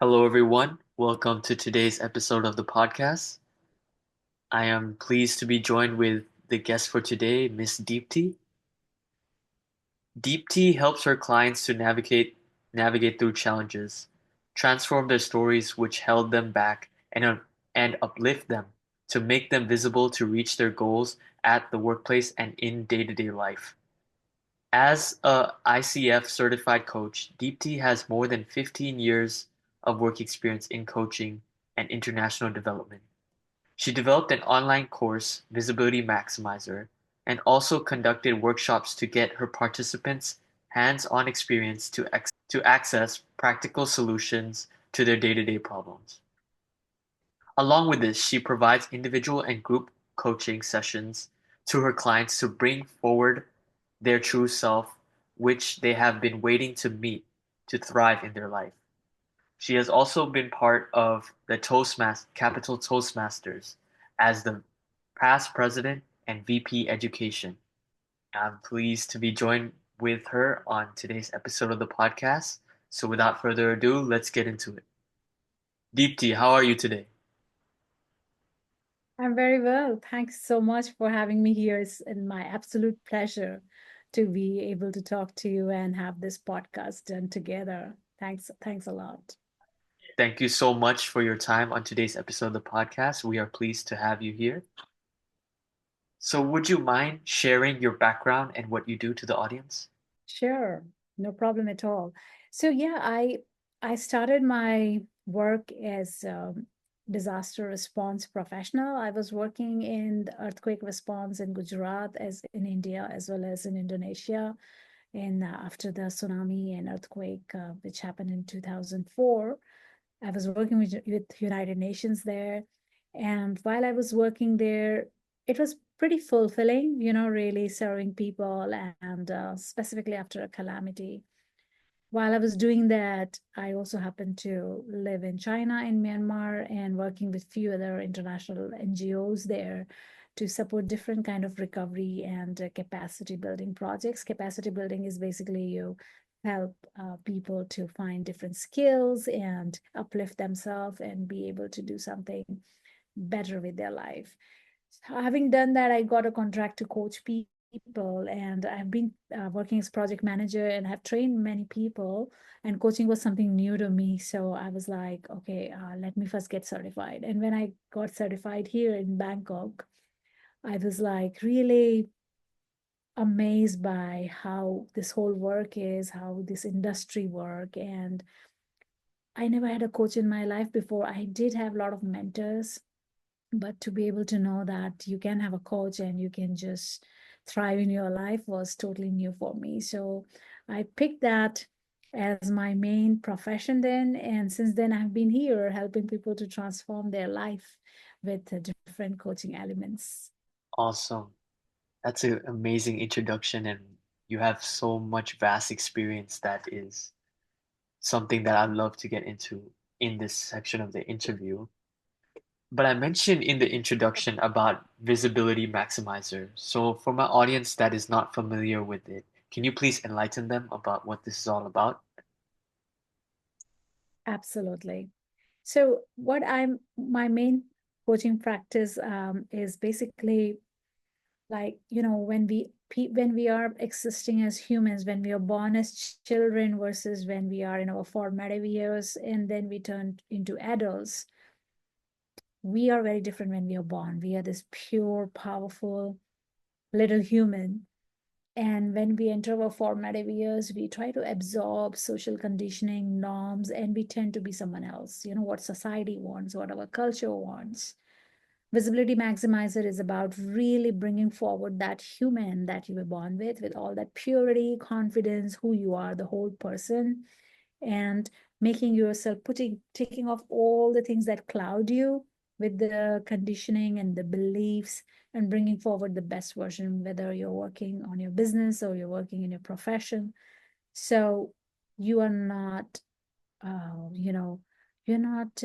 Hello, everyone. Welcome to today's episode of the podcast. I am pleased to be joined with the guest for today, Miss Deepty. Deepty helps her clients to navigate through challenges, transform their stories which held them back, and uplift them to make them visible to reach their goals at the workplace and in day-to-day life. As a ICF certified coach, Deepti has more than 15 years of work experience in coaching and international development. She developed an online course, Visibility Maximizer, and also conducted workshops to get her participants hands-on experience to access practical solutions to their day-to-day problems. Along with this, she provides individual and group coaching sessions to her clients to bring forward their true self, which they have been waiting to meet to thrive in their life. She has also been part of the Capital Toastmasters as the past president and VP Education. I'm pleased to be joined with her on today's episode of the podcast. So without further ado, let's get into it. Deepti, how are you today? I'm very well. Thanks so much for having me here. It's my absolute pleasure to be able to talk to you and have this podcast done together. Thanks a lot. Thank you so much for your time on today's episode of the podcast. We are pleased to have you here. So would you mind sharing your background and what you do to the audience? Sure, no problem at all. So yeah, I started my work as disaster response professional. I was working in the earthquake response in Gujarat, as in India, as well as in Indonesia. And after the tsunami and earthquake, which happened in 2004, I was working with United Nations there. And while I was working there, it was pretty fulfilling, really serving people and specifically after a calamity. While I was doing that, I also happened to live in China, in Myanmar, and working with few other international NGOs there to support different kind of recovery and capacity building projects. Capacity building is basically you help people to find different skills and uplift themselves and be able to do something better with their life. Having done that, I got a contract to coach people, and I've been working as project manager and have trained many people. And coaching was something new to me, so I was like, okay, let me first get certified. And when I got certified here in Bangkok, I was like really amazed by how this whole work is, how this industry work, and I never had a coach in my life before. I did have a lot of mentors, but to be able to know that you can have a coach and you can just thrive in your life was totally new for me. So I picked that as my main profession then, and since then I've been here helping people to transform their life with the different coaching elements. Awesome. That's an amazing introduction, and you have so much vast experience that is something that I'd love to get into in this section of the interview. But I mentioned in the introduction about visibility maximizer. So for my audience that is not familiar with it, can you please enlighten them about what this is all about? Absolutely. So what I'm my main coaching practice is basically like, when we are existing as humans, when we are born as children versus when we are in our formative years and then we turn into adults, we are very different. When we are born, we are this pure, powerful little human, and when we enter our formative years, we try to absorb social conditioning norms, and we tend to be someone else, what society wants, what our culture wants. Visibility Maximizer is about really bringing forward that human that you were born with all that purity, confidence, who you are, the whole person, and making yourself taking off all the things that cloud you with the conditioning and the beliefs, and bringing forward the best version, whether you're working on your business or you're working in your profession. So you are not, uh, you know, you're not,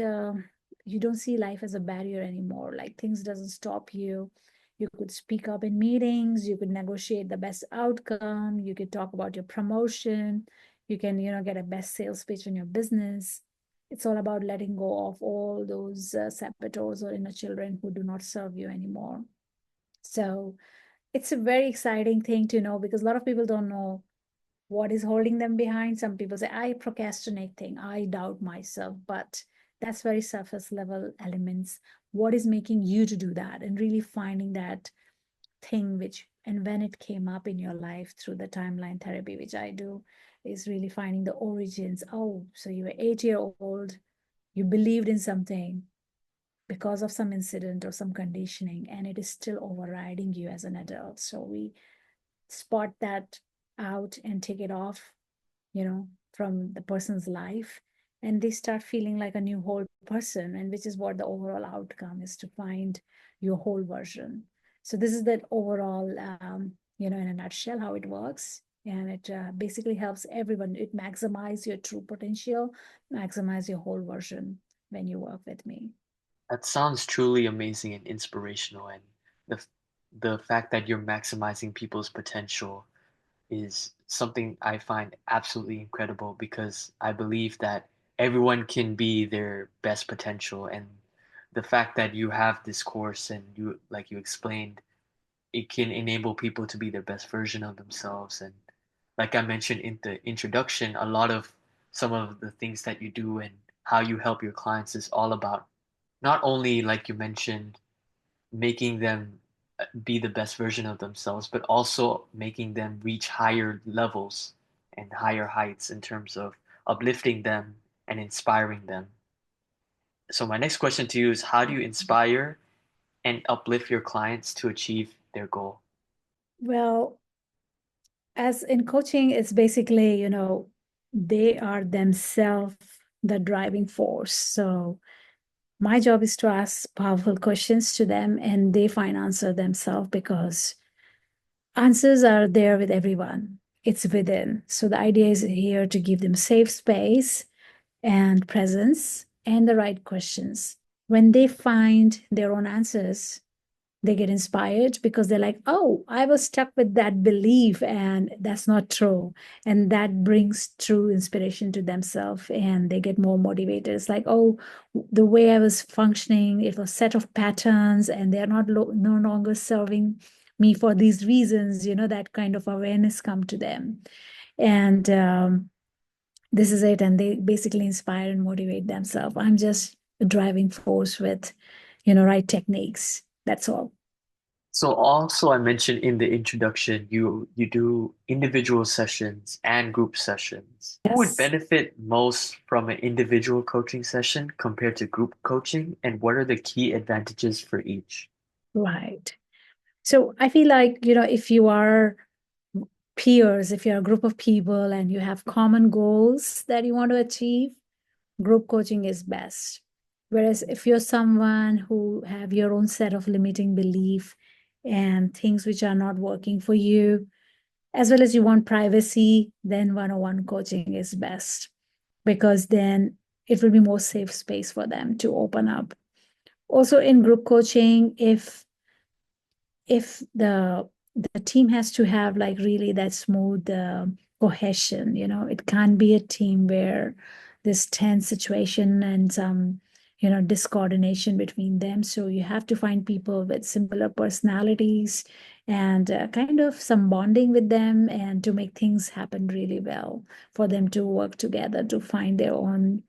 you don't see life as a barrier anymore. Like things doesn't stop you. You could speak up in meetings, you could negotiate the best outcome, you could talk about your promotion, you can, get a best sales pitch in your business. It's all about letting go of all those saboteurs or inner children who do not serve you anymore. So it's a very exciting thing to know, because a lot of people don't know what is holding them behind. Some people say, I procrastinate thing, I doubt myself, but that's very surface level elements. What is making you to do that? And really finding that thing which, and when it came up in your life through the timeline therapy, which I do, is really finding the origins. Oh, so you were 8 year old, you believed in something because of some incident or some conditioning, and it is still overriding you as an adult. So we spot that out and take it off, from the person's life, and they start feeling like a new whole person, and which is what the overall outcome is, to find your whole version. So this is the overall, in a nutshell, how it works. And it basically helps everyone. It maximize your true potential, maximize your whole version when you work with me. That sounds truly amazing and inspirational, and the the fact that you're maximizing people's potential is something I find absolutely incredible because I believe that everyone can be their best potential, and the fact that you have this course and you, like you explained, it can enable people to be their best version of themselves. And like I mentioned in the introduction, a lot of some of the things that you do and how you help your clients is all about not only, like you mentioned, making them be the best version of themselves, but also making them reach higher levels and higher heights in terms of uplifting them and inspiring them. So my next question to you is, how do you inspire and uplift your clients to achieve their goal? Well, as in coaching, it's basically, they are themselves the driving force. So my job is to ask powerful questions to them, and they find answer themselves, because answers are there with everyone. It's within. So the idea is here to give them safe space and presence and the right questions. When they find their own answers, they get inspired, because they're like, oh, I was stuck with that belief and that's not true. And that brings true inspiration to themselves, and they get more motivated. It's like, oh, the way I was functioning, it was a set of patterns, and they're not no longer serving me for these reasons. That kind of awareness come to them. And this is it. And they basically inspire and motivate themselves. I'm just a driving force with, right techniques. That's all. So also I mentioned in the introduction, you do individual sessions and group sessions. Who would Yes. benefit most from an individual coaching session compared to group coaching, and what are the key advantages for each? Right. So I feel like, if you are peers, if you're a group of people and you have common goals that you want to achieve, group coaching is best. Whereas if you're someone who have your own set of limiting belief and things which are not working for you, as well as you want privacy, then one-on-one coaching is best, because then it will be more safe space for them to open up. Also in group coaching, if the team has to have like really that smooth cohesion. It can't be a team where this tense situation and some discoordination between them. So you have to find people with similar personalities and kind of some bonding with them, and to make things happen really well, for them to work together to find their own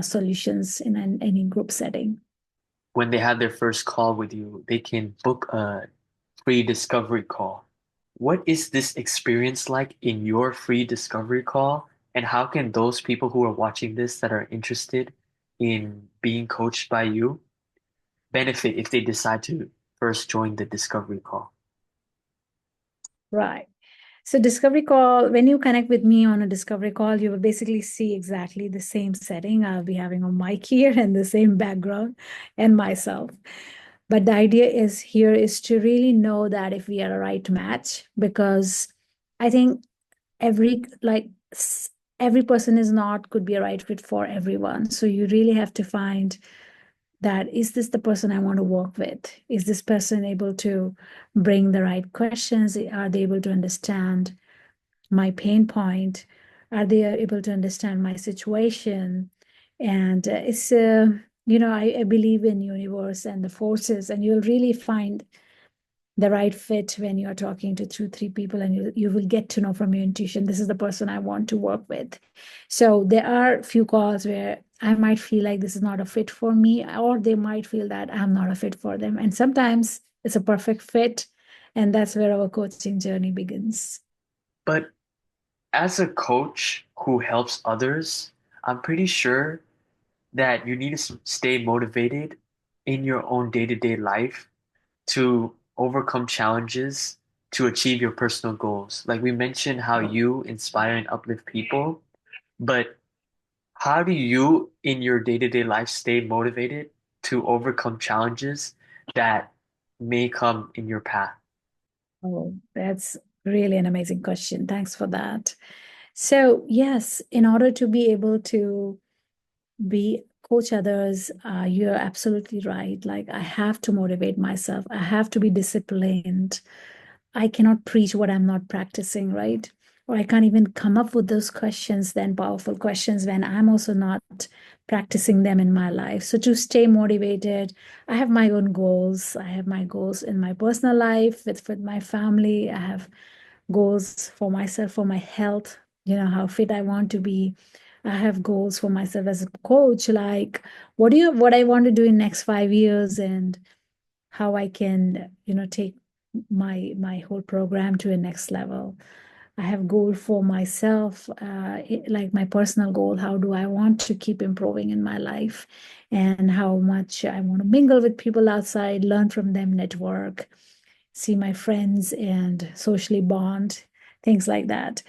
solutions in any group setting. When they have their first call with you, they can book a free discovery call. What is this experience like in your free discovery call? And how can those people who are watching this that are interested in being coached by you benefit if they decide to first join the discovery call? Right. So discovery call, when you connect with me on a discovery call, you will basically see exactly the same setting. I'll be having a mic here and the same background and myself. But the idea is here is to really know that if we are a right match, because I think every like every person is not could be a right fit for everyone. So you really have to find that, is this the person I want to work with? Is this person able to bring the right questions? Are they able to understand my pain point? Are they able to understand my situation? And I believe in universe and the forces, and you'll really find the right fit when you're talking to two, three people, and you will get to know from your intuition, this is the person I want to work with. So there are few calls where I might feel like this is not a fit for me, or they might feel that I'm not a fit for them. And sometimes it's a perfect fit. And that's where our coaching journey begins. But as a coach who helps others, I'm pretty sure that you need to stay motivated in your own day-to-day life to overcome challenges to achieve your personal goals. Like we mentioned how you inspire and uplift people, but how do you in your day-to-day life stay motivated to overcome challenges that may come in your path? Oh, that's really an amazing question. Thanks for that. So, yes, in order to be able to be coach others, you're absolutely right. Like, I have to motivate myself, I have to be disciplined. I cannot preach what I'm not practicing, right? Or I can't even come up with those questions, then powerful questions, when I'm also not practicing them in my life. So to stay motivated, I have my own goals. I have my goals in my personal life with my family. I have goals for myself, for my health, how fit I want to be. I have goals for myself as a coach, like what I want to do in next 5 years, and how I can, take my whole program to a next level. I have goal for myself, like my personal goal. How do I want to keep improving in my life, and how much I want to mingle with people outside, learn from them, network, see my friends, and socially bond, things like that.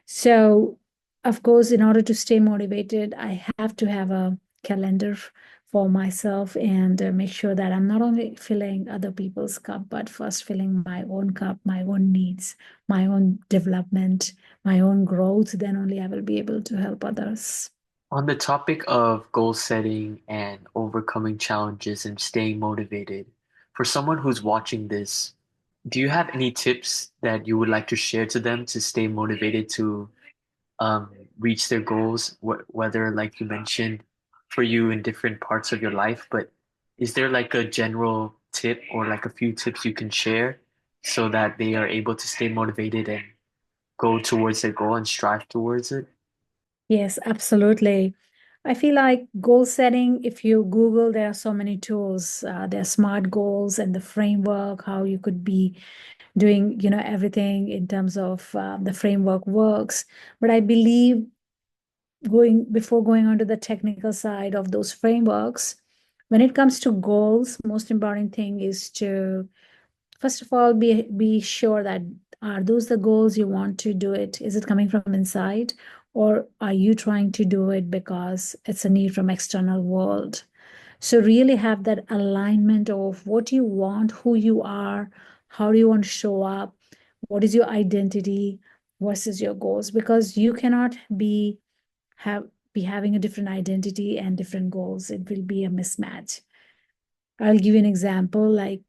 So, of course, in order to stay motivated, I have to have a calendar for myself, and make sure that I'm not only filling other people's cup, but first filling my own cup, my own needs, my own development, my own growth. Then only I will be able to help others. On the topic of goal setting and overcoming challenges and staying motivated, for someone who's watching this, do you have any tips that you would like to share to them to stay motivated to um, reach their goals, whether, like you mentioned, for you in different parts of your life, but is there like a general tip or like a few tips you can share so that they are able to stay motivated and go towards their goal and strive towards it? Yes, absolutely. I feel like goal setting, if you Google, there are so many tools. There are smart goals and the framework, how you could be doing, everything in terms of the framework works. But I believe before going on to the technical side of those frameworks, when it comes to goals, most important thing is to first of all be sure that are those the goals you want to do it? Is it coming from inside, or are you trying to do it because it's a need from external world? So really have that alignment of what you want, who you are, how do you want to show up, what is your identity versus your goals, because you cannot have be having a different identity and different goals. It will be a mismatch. I'll give you an example. Like,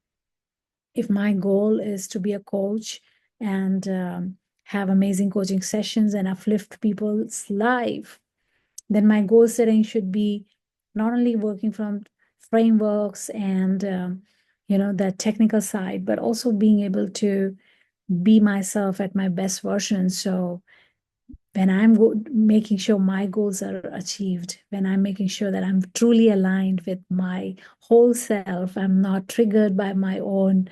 if my goal is to be a coach and have amazing coaching sessions and uplift people's life, then my goal setting should be not only working from frameworks and the technical side, but also being able to be myself at my best version. So when making sure my goals are achieved, when I'm making sure that I'm truly aligned with my whole self, I'm not triggered by my own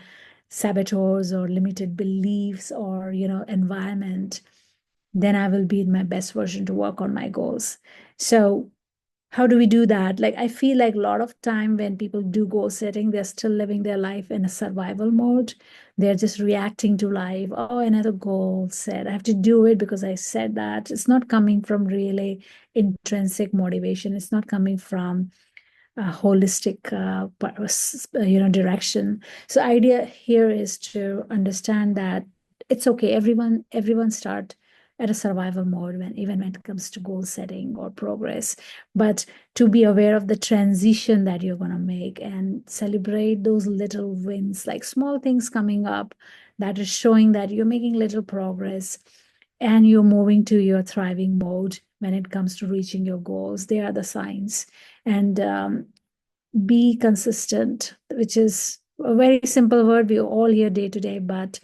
saboteurs or limited beliefs or environment, then I will be in my best version to work on my goals. So how do we do that? Like, I feel like a lot of time when people do goal setting, they're still living their life in a survival mode. They're just reacting to life. Oh, another goal set. I have to do it because I said that. It's not coming from really intrinsic motivation. It's not coming from a holistic direction. So idea here is to understand that it's okay. Everyone start at a survival mode when even when it comes to goal setting or progress, but to be aware of the transition that you're going to make and celebrate those little wins, like small things coming up that is showing that you're making little progress and you're moving to your thriving mode when it comes to reaching your goals. They are the signs. And be consistent, which is a very simple word we all hear day to day, but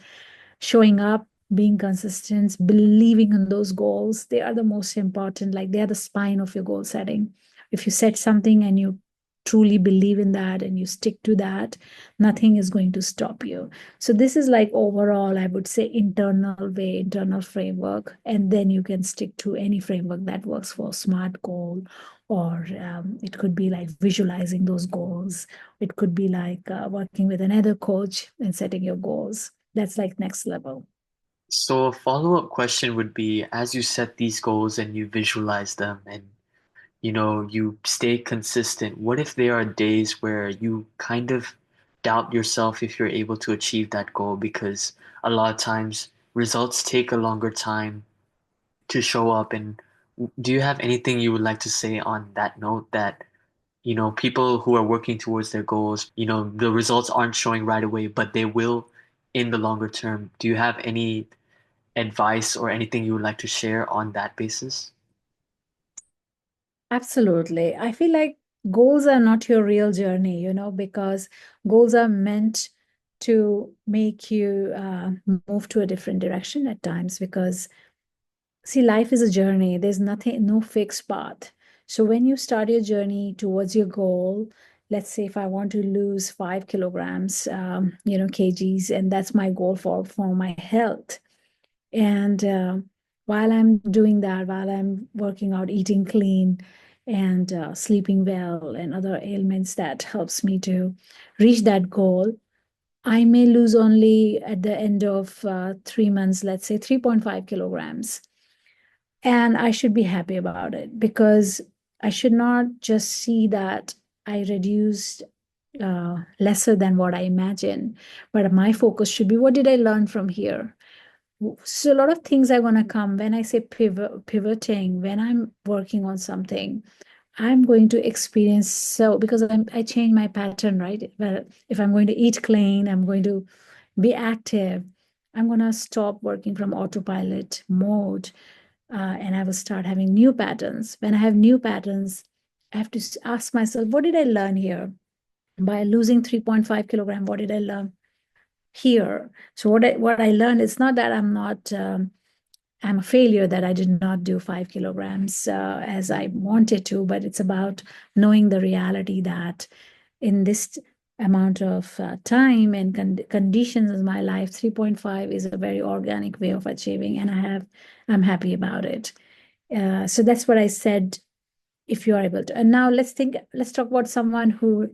showing up, being consistent, believing in those goals, they are the most important. Like they are the spine of your goal setting. If you set something and you truly believe in that and you stick to that, nothing is going to stop you. So this is like overall, I would say internal way, internal framework, and then you can stick to any framework that works for SMART goal, or it could be like visualizing those goals. It could be like working with another coach and setting your goals. That's like next level. So a follow-up question would be, as you set these goals and you visualize them and you stay consistent, what if there are days where you kind of doubt yourself if you're able to achieve that goal because a lot of times results take a longer time to show up, and do you have anything you would like to say on that note that people who are working towards their goals, the results aren't showing right away, but they will in the longer term. Do you have any advice or anything you would like to share on that basis? Absolutely. I feel like goals are not your real journey, because goals are meant to make you move to a different direction at times. Because, see, life is a journey, there's nothing, no fixed path. So when you start your journey towards your goal, let's say if I want to lose 5 kilograms, kgs, and that's my goal for my health. And while I'm doing that, while I'm working out, eating clean, and sleeping well, and other ailments that helps me to reach that goal, I may lose only at the end of 3 months, let's say 3.5 kilograms. And I should be happy about it, because I should not just see that I reduced lesser than what I imagined, but my focus should be, what did I learn from here? So a lot of things are going to come when I say pivoting, when I'm working on something. I'm going to experience, so because I change my pattern, right? Well, if I'm going to eat clean, I'm going to be active. I'm going to stop working from autopilot mode, and I will start having new patterns. When I have new patterns, I have to ask myself, what did I learn here? By losing 3.5 kilogram, what did I learn here? So what I learned is not that I'm a failure, that I did not do 5 kilograms as I wanted to, but it's about knowing the reality that in this amount of time and conditions in my life, 3.5 is a very organic way of achieving, and I'm happy about it. So that's what I said, if you are able to. And now let's talk about someone who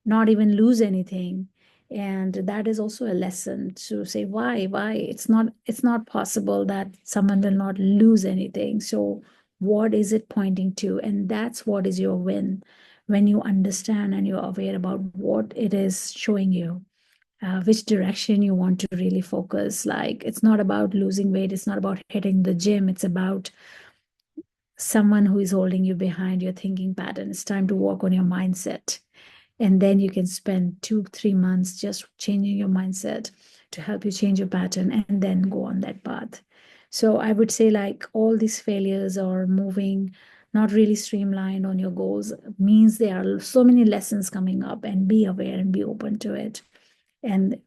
not even lose anything. And that is also a lesson to say, why it's not possible that someone will not lose anything. So what is it pointing to? And that's what is your win, when you understand and you're aware about what it is showing you, which direction you want to really focus. Like, it's not about losing weight, it's not about hitting the gym, it's about someone who is holding you behind your thinking pattern. It's time to work on your mindset. And then you can spend 2, 3 months just changing your mindset to help you change your pattern, and then go on that path. So I would say, like, all these failures or moving not really streamlined on your goals means there are so many lessons coming up, and be aware and be open to it. And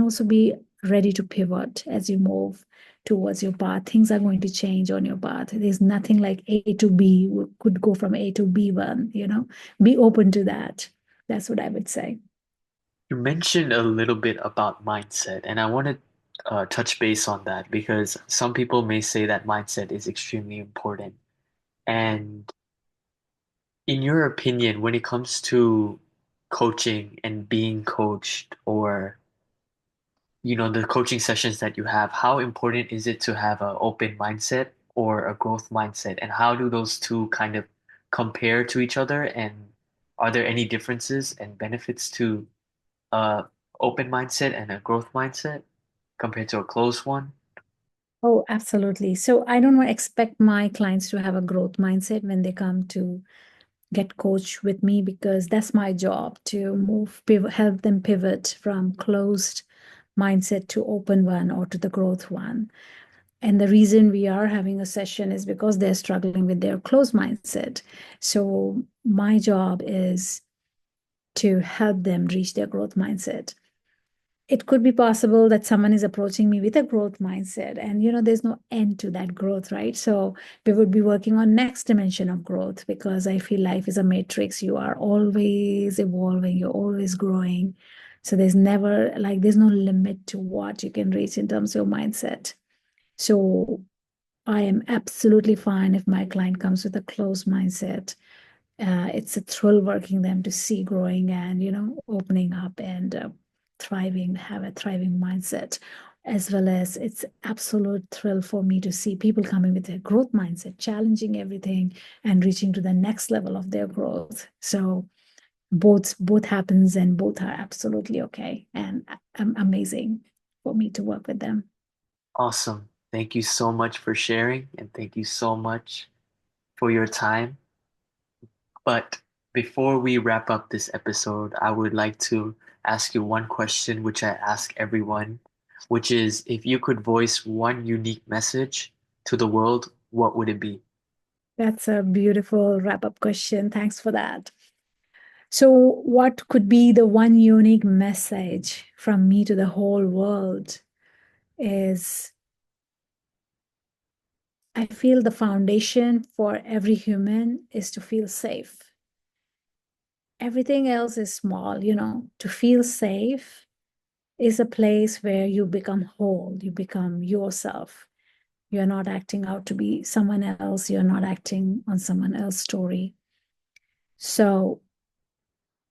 also be ready to pivot as you move towards your path. Things are going to change on your path. There's nothing like A to B. We could go from A to B1. Be open to that. That's what I would say. You mentioned a little bit about mindset, and I want to touch base on that because some people may say that mindset is extremely important. And in your opinion, when it comes to coaching and being coached, or the coaching sessions that you have, how important is it to have an open mindset or a growth mindset? And how do those two kind of compare to each other? And are there any differences and benefits to a open mindset and a growth mindset compared to a closed one? Oh, absolutely. So I don't expect my clients to have a growth mindset when they come to get coached with me, because that's my job to help them pivot from closed mindset to open one, or to the growth one. And the reason we are having a session is because they're struggling with their closed mindset. So my job is to help them reach their growth mindset. It could be possible that someone is approaching me with a growth mindset, and there's no end to that growth, right? So we would be working on next dimension of growth, because I feel life is a matrix. You are always evolving, you're always growing. So there's no limit to what you can reach in terms of your mindset. So I am absolutely fine if my client comes with a closed mindset. It's a thrill working them to see growing and opening up and thriving, have a thriving mindset, as well as it's absolute thrill for me to see people coming with a growth mindset, challenging everything and reaching to the next level of their growth. So both happens, and both are absolutely okay and amazing for me to work with them. Awesome. Thank you so much for sharing, and thank you so much for your time. But before we wrap up this episode, I would like to ask you one question, which I ask everyone, which is if you could voice one unique message to the world, what would it be? That's a beautiful wrap up question. Thanks for that. So, what could be the one unique message from me to the whole world is I feel the foundation for every human is to feel safe. Everything else is small, to feel safe is a place where you become whole, you become yourself. You're not acting out to be someone else, you're not acting on someone else's story. So,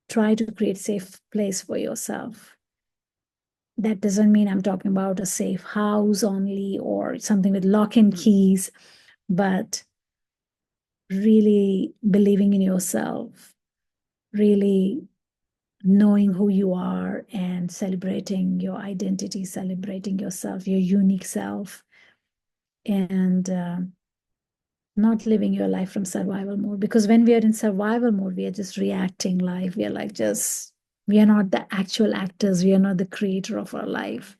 try to create safe place for yourself. That doesn't mean I'm talking about a safe house only or something with lock and keys, but really believing in yourself, really knowing who you are and celebrating your identity, celebrating yourself, your unique self, and not living your life from survival mode. Because when we are in survival mode, we are just reacting life. We are like we are not the actual actors. We are not the creator of our life.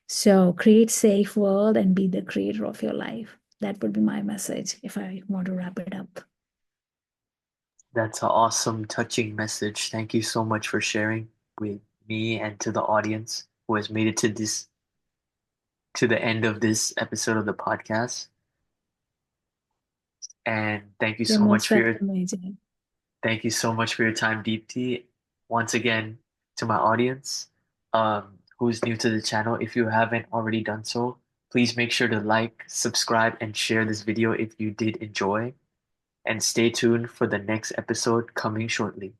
So create safe world and be the creator of your life. That would be my message if I want to wrap it up. That's an awesome, touching message. Thank you so much for sharing with me and to the audience who has made it to the end of this episode of the podcast. And You're most welcome, AJ. thank you so much for your time, Deepti. Once again, to my audience, who's new to the channel, if you haven't already done so, please make sure to like, subscribe, and share this video if you did enjoy. And stay tuned for the next episode coming shortly.